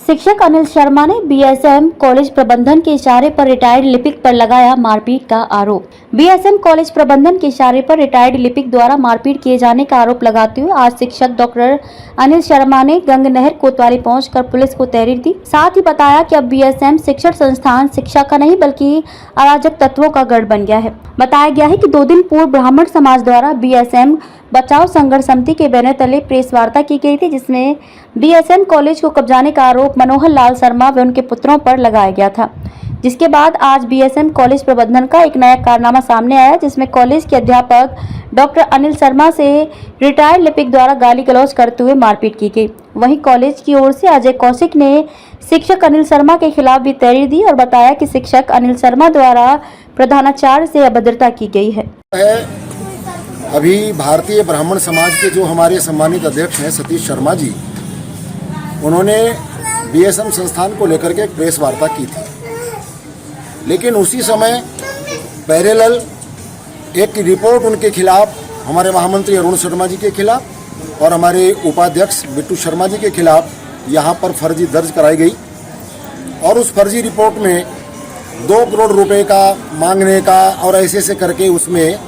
शिक्षक अनिल शर्मा ने BSM college प्रबंधन के इशारे पर रिटायर्ड लिपिक पर लगाया मारपीट का आरोप। बीएसएम कॉलेज प्रबंधन के इशारे पर रिटायर्ड लिपिक द्वारा मारपीट किए जाने का आरोप लगाते हुए आज शिक्षक डॉक्टर अनिल शर्मा ने गंगनहर कोतवाली पहुंचकर पुलिस को तहरीर दी। साथ ही बताया कि अब बीएसएम शिक्षण संस्थान शिक्षा का नहीं बल्कि अराजक तत्वों का गढ़ बन गया है। बताया गया है कि 2 दिन पूर्व ब्राह्मण समाज द्वारा बीएसएम बचाओ संघर्ष समिति के बैनर तले प्रेस वार्ता की गई थी, जिसमें बीएसएम कॉलेज को कब्जाने का आरोप मनोहर लाल शर्मा व उनके पुत्रों पर लगाया गया था। जिसके बाद आज बीएसएम कॉलेज प्रबंधन का एक नया कारनामा सामने आया, जिसमें कॉलेज के अध्यापक डॉक्टर अनिल शर्मा से रिटायर्ड लिपिक द्वारा गाली गलौज करते हुए मारपीट की गई। वहीं कॉलेज की ओर से अजय कौशिक ने शिक्षक अनिल शर्मा के खिलाफ भी तहरीर दी और बताया कि शिक्षक अनिल शर्मा द्वारा प्रधानाचार्य से अभद्रता की गई है। अभी भारतीय ब्राह्मण समाज के जो हमारे सम्मानित अध्यक्ष हैं सतीश शर्मा जी, उन्होंने बीएसएम संस्थान को लेकर के एक प्रेस वार्ता की थी, लेकिन उसी समय पैरेलल एक रिपोर्ट उनके खिलाफ, हमारे महामंत्री अरुण शर्मा जी के खिलाफ और हमारे उपाध्यक्ष बिट्टू शर्मा जी के खिलाफ यहाँ पर फर्जी दर्ज कराई गई। और उस फर्जी रिपोर्ट में 2 करोड़ रुपए का मांगने का और ऐसे करके उसमें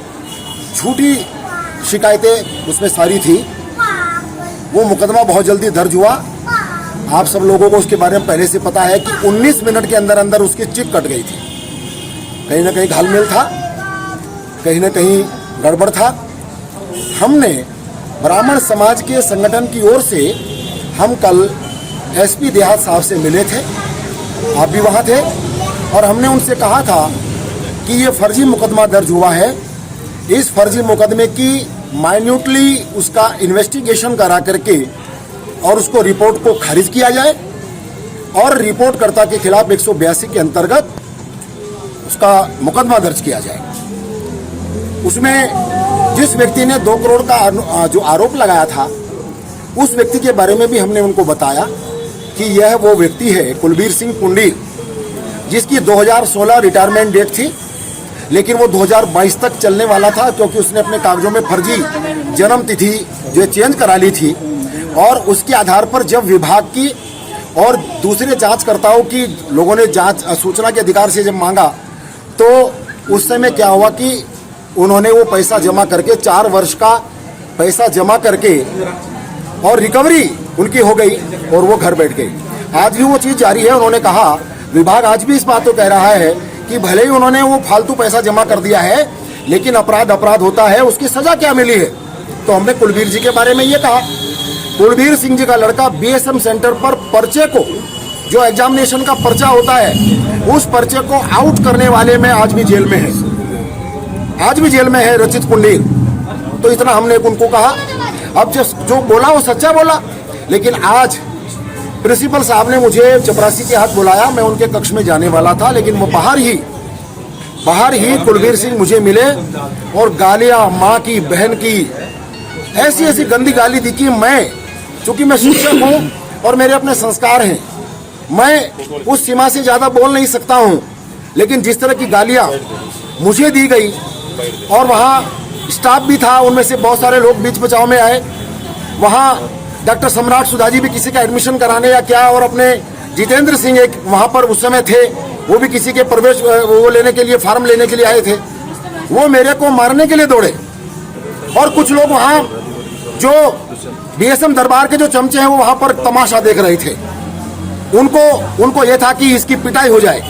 झूठी शिकायतें उसमें सारी थी। वो मुकदमा बहुत जल्दी दर्ज हुआ। आप सब लोगों को उसके बारे में पहले से पता है कि 19 मिनट के अंदर अंदर उसकी चिप कट गई थी। कहीं ना कहीं घालमेल था, कहीं ना कहीं गड़बड़ था। हमने ब्राह्मण समाज के संगठन की ओर से हम कल एसपी देहात साहब से मिले थे, आप भी वहाँ थे, और हमने उनसे कहा था कि ये फर्जी मुकदमा दर्ज हुआ है, इस फर्जी मुकदमे की माइन्यूटली उसका इन्वेस्टिगेशन करा करके और उसको रिपोर्ट को खारिज किया जाए और रिपोर्टकर्ता के खिलाफ 182 के अंतर्गत उसका मुकदमा दर्ज किया जाए। उसमें जिस व्यक्ति ने 2 करोड़ का जो आरोप लगाया था, उस व्यक्ति के बारे में भी हमने उनको बताया कि यह वो व्यक्ति है कुलबीर सिंह पुंडीर, जिसकी 2016 रिटायरमेंट डेट थी, लेकिन वो 2022 तक चलने वाला था, क्योंकि उसने अपने कागजों में फर्जी जन्म तिथि जो चेंज करा ली थी। और उसके आधार पर जब विभाग की और दूसरे जांचकर्ताओं की लोगों ने जांच सूचना के अधिकार से जब मांगा, तो उस समय क्या हुआ कि उन्होंने वो पैसा जमा करके 4 वर्ष का पैसा जमा करके और रिकवरी उनकी हो गई और वो घर बैठ गई। आज भी वो चीज़ जारी है। उन्होंने कहा, विभाग आज भी इस बात को कह रहा है कि भले ही उन्होंने वो फालतू पैसा जमा कर दिया है, लेकिन अपराध होता है, उसकी सजा क्या मिली है। तो हमने कुलबीर जी के बारे में ये कहा, कुलबीर सिंह जी का लड़का बीएसएम सेंटर पर पर्चे को, जो एग्जामिनेशन का पर्चा होता है, उस पर्चे को आउट करने वाले में आज भी जेल में है, आज भी जेल में है रचित पुंडीर। तो इतना हमने उनको कहा। अब जो बोला वो सच्चा बोला। लेकिन आज प्रिंसिपल साहब ने मुझे चपरासी के हाथ बुलाया, मैं उनके कक्ष में जाने वाला था, लेकिन वो बाहर ही कुलबीर सिंह मुझे मिले और गालियां, माँ की, बहन की, ऐसी गंदी गाली दी कि चूंकि मैं शिक्षक हूँ और मेरे अपने संस्कार हैं, मैं उस सीमा से ज्यादा बोल नहीं सकता हूँ, लेकिन जिस तरह की गालियां मुझे दी गई, और वहाँ स्टाफ भी था, उनमें से बहुत सारे लोग बीच बचाव में आए। वहाँ डॉक्टर सम्राट सुधा जी भी किसी का एडमिशन कराने या क्या, और अपने जितेंद्र सिंह एक वहाँ पर उस समय थे, वो भी किसी के प्रवेश वो लेने के लिए, फार्म लेने के लिए आए थे। वो मेरे को मारने के लिए दौड़े। और कुछ लोग वहाँ जो बीएसएम दरबार के जो चमचे हैं, वो वहाँ पर तमाशा देख रहे थे। उनको ये था कि इसकी पिटाई हो जाए,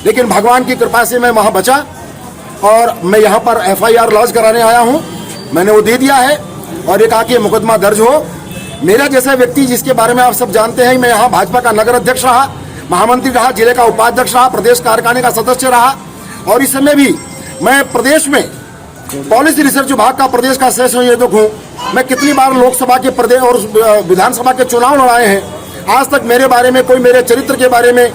लेकिन भगवान की कृपा से मैं वहाँ बचा और मैं यहाँ पर FIR लॉन्च कराने आया हूँ। मैंने वो दे दिया है और ये कहा कि मुकदमा दर्ज हो। मेरा जैसा व्यक्ति, जिसके बारे में आप सब जानते हैं, मैं यहाँ भाजपा का नगर अध्यक्ष रहा, महामंत्री रहा, जिले का उपाध्यक्ष रहा, प्रदेश कार्यकारिणी का सदस्य रहा, और इस समय भी मैं प्रदेश में पॉलिसी रिसर्च विभाग का प्रदेश का सह संयोजक हूँ। मैं कितनी बार लोकसभा के प्रदेश और विधानसभा के चुनाव लड़ाए हैं। आज तक मेरे बारे में कोई, मेरे चरित्र के बारे में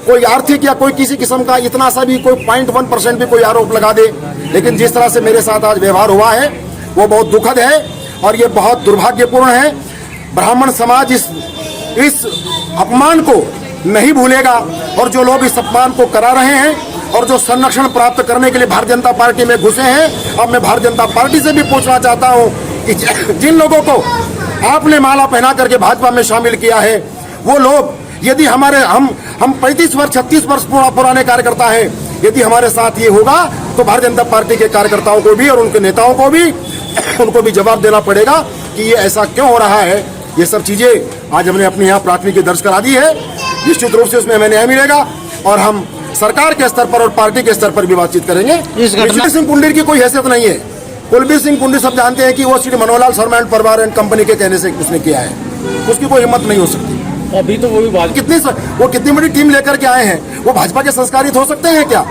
कोई आर्थिक या कोई किसी किस्म का इतना सा भी कोई 0.1% भी कोई आरोप लगा दे, लेकिन जिस तरह से मेरे साथ आज व्यवहार हुआ है वो बहुत दुखद है और ये बहुत दुर्भाग्यपूर्ण है। ब्राह्मण समाज इस अपमान को नहीं भूलेगा, और जो लोग इस अपमान को करा रहे हैं और जो संरक्षण प्राप्त करने के लिए भारतीय जनता पार्टी में घुसे हैं, अब मैं भारतीय जनता पार्टी से भी पूछना चाहता हूं कि जिन लोगों को आपने माला पहना करके भाजपा में शामिल किया है, वो लोग यदि हमारे हम 35 वर्ष 36 वर्ष पुराने कार्यकर्ता हैं, यदि हमारे साथ ये होगा तो भारतीय जनता पार्टी के कार्यकर्ताओं को भी और उनके नेताओं को भी उनको भी जवाब देना पड़ेगा कि ये ऐसा क्यों हो रहा है। ये सब चीजें आज हमने अपने यहाँ प्राथमिकी दर्ज करा दी है। निश्चित रूप से उसमें हमें न्याय मिलेगा और हम सरकार के स्तर पर और पार्टी के स्तर पर भी बातचीत करेंगे। कुलबीर सिंह पुंडीर की कोई हैसियत नहीं है। कुलबीर सिंह पुंडीर सब जानते हैं कि वो श्री मनोहरलाल शर्मा एंड परिवार एंड कंपनी के कहने से उसने किया है, उसकी कोई हिम्मत नहीं हो सकती। अभी तो वो भी कितनी बड़ी टीम लेकर के आए हैं, वो भाजपा के संस्कारित हो सकते हैं क्या?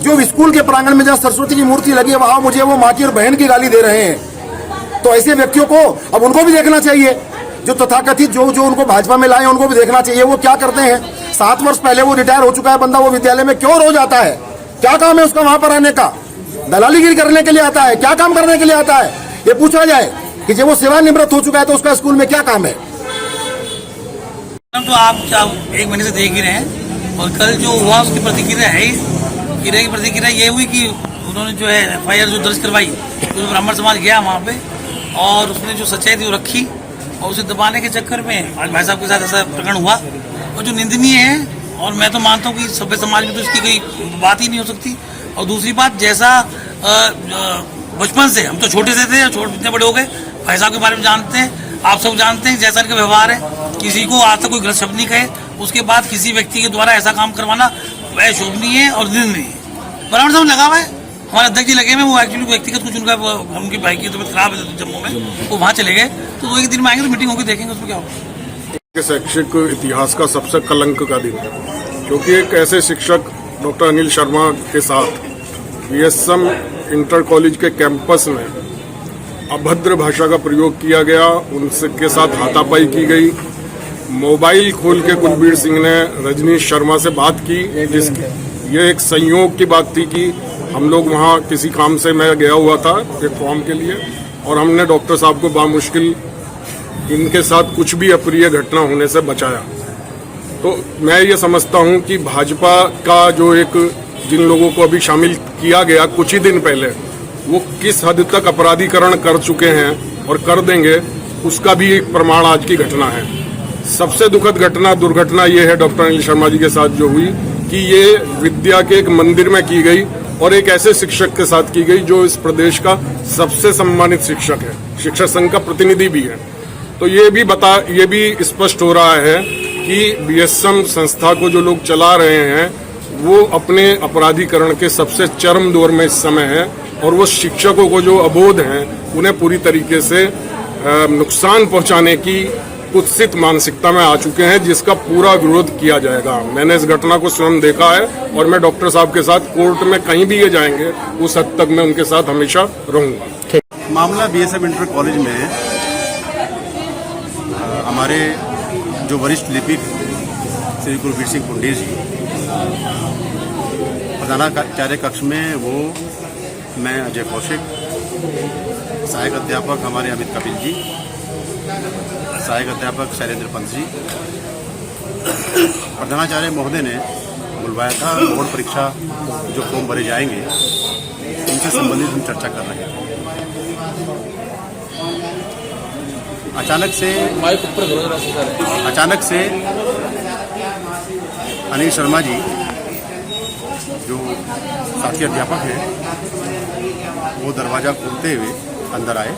जो स्कूल के प्रांगण में जहाँ सरस्वती की मूर्ति लगी है वहां मुझे वो माँ की और बहन की गाली दे रहे हैं। तो ऐसे व्यक्तियों को अब उनको भी देखना चाहिए, जो तथाकथित जो उनको भाजपा में लाए उनको भी देखना चाहिए वो क्या करते हैं। 7 वर्ष पहले वो रिटायर हो चुका है बंदा, वो विद्यालय में क्यों रोज आता है? क्या काम है उसका वहां पर आने का? दलालीगिरी करने के लिए आता है? क्या काम करने के लिए आता है? ये पूछा जाए कि जब वो सेवानिवृत्त हो चुका है तो उसका स्कूल में क्या काम है? तो आप 1 महीने से देख ही रहे हैं और कल जो हुआ उसकी प्रतिक्रिया है, की प्रतिक्रिया ये हुई कि उन्होंने जो है FIR जो दर्ज करवाई तो ब्राह्मण समाज गया वहाँ पे और उसने जो सच्चाई थी वो रखी और उसे दबाने के चक्कर में आज भाई साहब के साथ ऐसा प्रकरण हुआ और जो निंदनीय है। और मैं तो मानता हूँ कि सभ्य समाज में तो इसकी कोई बात ही नहीं हो सकती। और दूसरी बात, जैसा बचपन से हम तो छोटे से थे, इतने बड़े हो गए, भाई साहब के बारे में जानते हैं, आप सब जानते हैं जैसा इनका व्यवहार है, किसी को आज तक कोई गलत शब्द नहीं कहे, उसके बाद किसी व्यक्ति के द्वारा ऐसा काम करवाना वह शोभनीय है और निंदनीय है। ब्राह्मण समाज लगा हुआ है, हमारे अध्यक्ष जी लगे हुए, वो एक्चुअली व्यक्तिगत कुछ उनका उनकी भाई की तबीयत खराब है जम्मू में, वो वहाँ चले गए, तो 2 एक दिन में आएंगे तो मीटिंग होगी, देखेंगे उसमें क्या होगा। शैक्षिक इतिहास का सबसे कलंक का दिन है, क्योंकि एक ऐसे शिक्षक डॉक्टर अनिल शर्मा के साथ BSM इंटर कॉलेज के कैंपस में अभद्र भाषा का प्रयोग किया गया, उनके साथ हाथापाई की गई। मोबाइल खोल के कुलबीर सिंह ने रजनीश शर्मा से बात की, ये एक संयोग की बात थी कि हम लोग वहाँ किसी काम से मैं गया हुआ था एक फॉर्म के लिए और हमने डॉक्टर साहब को बामुश्किल इनके साथ कुछ भी अप्रिय घटना होने से बचाया। तो मैं ये समझता हूँ कि भाजपा का जो एक जिन लोगों को अभी शामिल किया गया कुछ ही दिन पहले, वो किस हद तक अपराधीकरण कर चुके हैं और कर देंगे, उसका भी एक प्रमाण आज की घटना है। सबसे दुखद दुर्घटना ये है डॉक्टर अनिल शर्मा जी के साथ जो हुई कि ये विद्या के एक मंदिर में की गई और एक ऐसे शिक्षक के साथ की गई जो इस प्रदेश का सबसे सम्मानित शिक्षक है, शिक्षक संघ का प्रतिनिधि भी है। तो ये भी स्पष्ट हो रहा है कि BSM संस्था को जो लोग चला रहे हैं वो अपने अपराधीकरण के सबसे चरम दौर में इस समय है और वो शिक्षकों को जो अबोध हैं उन्हें पूरी तरीके से नुकसान पहुंचाने की कुत्सित मानसिकता में आ चुके हैं, जिसका पूरा विरोध किया जाएगा। मैंने इस घटना को स्वयं देखा है और मैं डॉक्टर साहब के साथ कोर्ट में कहीं भी ये जाएंगे उस हद तक मैं उनके साथ हमेशा रहूंगा। मामला BSM इंटर कॉलेज में हमारे जो वरिष्ठ लिपिक श्री कुलबीर सिंह पुंडीर जी प्रधानाचार्य कक्ष में, वो मैं अजय कौशिक, सहायक अध्यापक हमारे अमित कपिल जी, सहायक अध्यापक शैलेंद्र पंत जी, प्रधानाचार्य महोदय ने बुलवाया था। बोर्ड परीक्षा जो फॉर्म भरे जाएंगे उनसे संबंधित हम चर्चा कर रहे हैं। अचानक से अनिल शर्मा जी जो साथी अध्यापक हैं वो दरवाज़ा खोलते हुए अंदर आए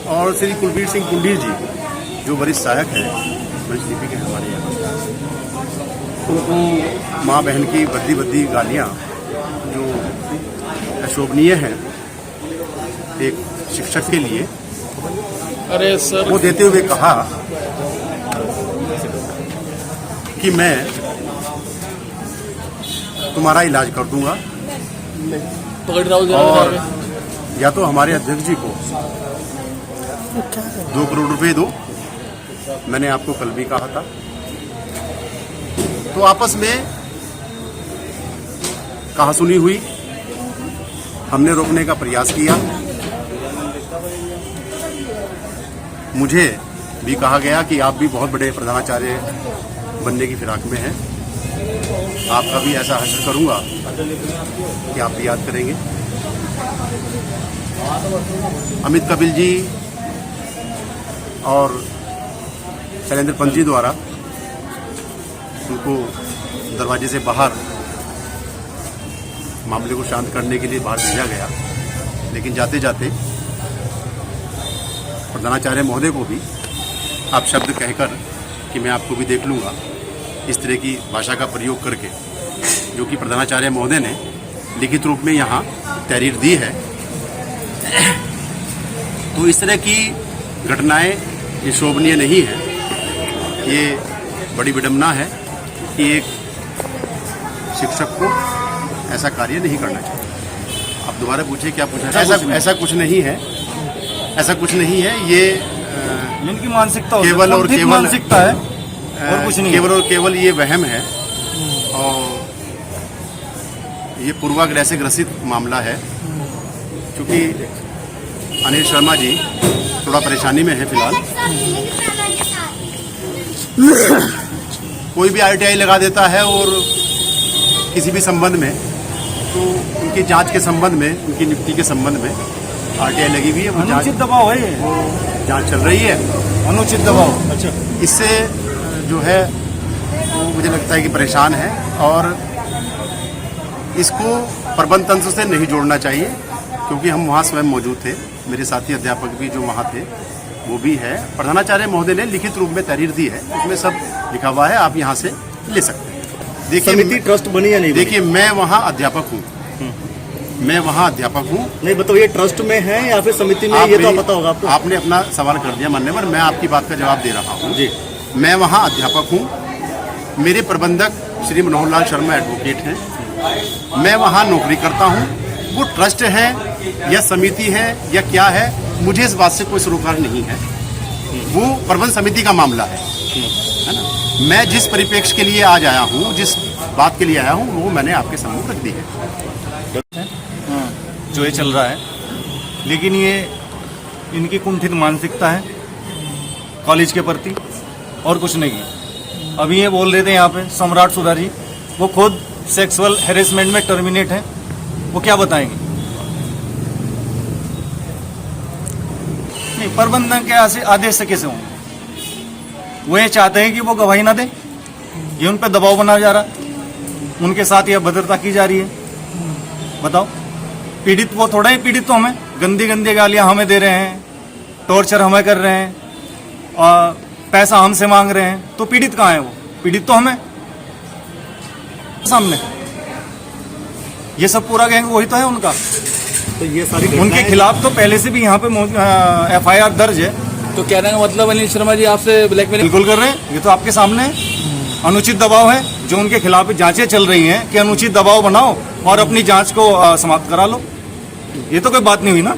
और श्री कुलबीर सिंह पुंडीर जी जो वरिष्ठ सहायक है, वरिष्ठ लिपिक है हमारे यहाँ, उनको माँ बहन की बद्दी गालियाँ जो अशोभनीय हैं एक शिक्षक के लिए, अरे सर, वो देते हुए कहा कि मैं तुम्हारा इलाज कर दूंगा और या तो हमारे अध्यक्ष जी को 2 करोड़ रुपए दो, मैंने आपको कल भी कहा था। तो आपस में कहासुनी हुई, हमने रोकने का प्रयास किया, मुझे भी कहा गया कि आप भी बहुत बड़े प्रधानाचार्य बनने की फिराक में हैं, आपका भी ऐसा हश्र करूंगा कि आप भी याद करेंगे। अमित कपिल जी और शैलेंद्र पंत जी द्वारा उनको दरवाजे से बाहर मामले को शांत करने के लिए बाहर भेजा गया, लेकिन जाते जाते प्रधानाचार्य महोदय को भी आप शब्द कहकर कि मैं आपको भी देख लूँगा, इस तरह की भाषा का प्रयोग करके, जो कि प्रधानाचार्य महोदय ने लिखित रूप में यहाँ तहरीर दी है। तो इस तरह की घटनाएं ये शोभनीय नहीं है। ये बड़ी विडंबना है कि एक शिक्षक को ऐसा कार्य नहीं करना चाहिए। आप दोबारा पूछिए, क्या पूछा? ऐसा कुछ नहीं है, ऐसा कुछ नहीं है। ये इनकी मानसिकता केवल और केवल मानसिकता है और कुछ नहीं, केवल और केवल ये वहम है और ये पूर्वाग्रह से ग्रसित मामला है। क्योंकि अनिल शर्मा जी थोड़ा परेशानी में है फिलहाल। कोई भी आरटीआई लगा देता है और किसी भी संबंध में, तो उनकी जांच के संबंध में, उनकी नियुक्ति के संबंध में आरटीआई लगी हुई है। वो अनुचित दबाव है, ये वो जांच चल रही है, अनुचित दबाव। अच्छा, इससे जो है वो मुझे लगता है कि परेशान है और इसको प्रबंध तंत्र से नहीं जोड़ना चाहिए, क्योंकि हम वहाँ स्वयं मौजूद थे, मेरे साथी अध्यापक भी जो वहाँ थे वो भी है। प्रधानाचार्य महोदय ने लिखित रूप में तहरीर दी है, उसमें सब लिखा हुआ है, आप यहाँ से ले सकते हैं। देखिए, समिति ट्रस्ट बनी या नहीं? देखिए, मैं वहाँ अध्यापक हूँ, मैं वहाँ अध्यापक हूँ। नहीं बताओ, ये ट्रस्ट में है या फिर समिति में? ये तो पता होगा आपको। आपने अपना सवाल कर दिया मान्यवर, मैं आपकी बात का जवाब दे रहा हूँ। जी, मैं वहाँ अध्यापक हूँ, मेरे प्रबंधक श्री मनोहर लाल शर्मा एडवोकेट हैं, मैं वहाँ नौकरी करता हूँ। वो ट्रस्ट है या समिति है या क्या है, मुझे इस बात से कोई सरोकार नहीं है। वो प्रबंध समिति का मामला है ना। मैं जिस परिप्रेक्ष्य के लिए आज आया हूँ, जिस बात के लिए आया हूँ, वो मैंने आपके सम्मुख रख दी है। जो ये चल रहा है, लेकिन ये इनकी कुंठित मानसिकता है कॉलेज के प्रति और कुछ नहीं है। अभी ये बोल रहे थे यहाँ पे सम्राट सुधा जी, वो खुद सेक्सुअल हैरेसमेंट में टर्मिनेट है, वो क्या बताएंगे? नहीं, प्रबंधन के आदेश से कैसे होंगे? वो ये चाहते हैं कि वो गवाही ना दे, ये उन पर दबाव बनाया जा रहा है, उनके साथ ये अभद्रता की जा रही है। बताओ, पीड़ित वो थोड़ा ही, पीड़ित तो हमें, गंदी गंदी गालियां हमें दे रहे हैं, टॉर्चर हमें कर रहे हैं और पैसा हमसे मांग रहे हैं, तो पीड़ित कहाँ है? वो पीड़ित तो हमें सामने। ये सब पूरा गैंग वही तो है उनका। तो ये सारी उनके खिलाफ तो पहले से भी यहाँ पे FIR दर्ज है। तो कहने का मतलब अनिल शर्मा जी आपसे ब्लैकमेल बिल्कुल कर रहे हैं, ये तो आपके सामने है। अनुचित दबाव है, जो उनके खिलाफ जांचें चल रही हैं कि अनुचित दबाव बनाओ और अपनी जांच को समाप्त करा लो। ये तो कोई बात नहीं हुई ना।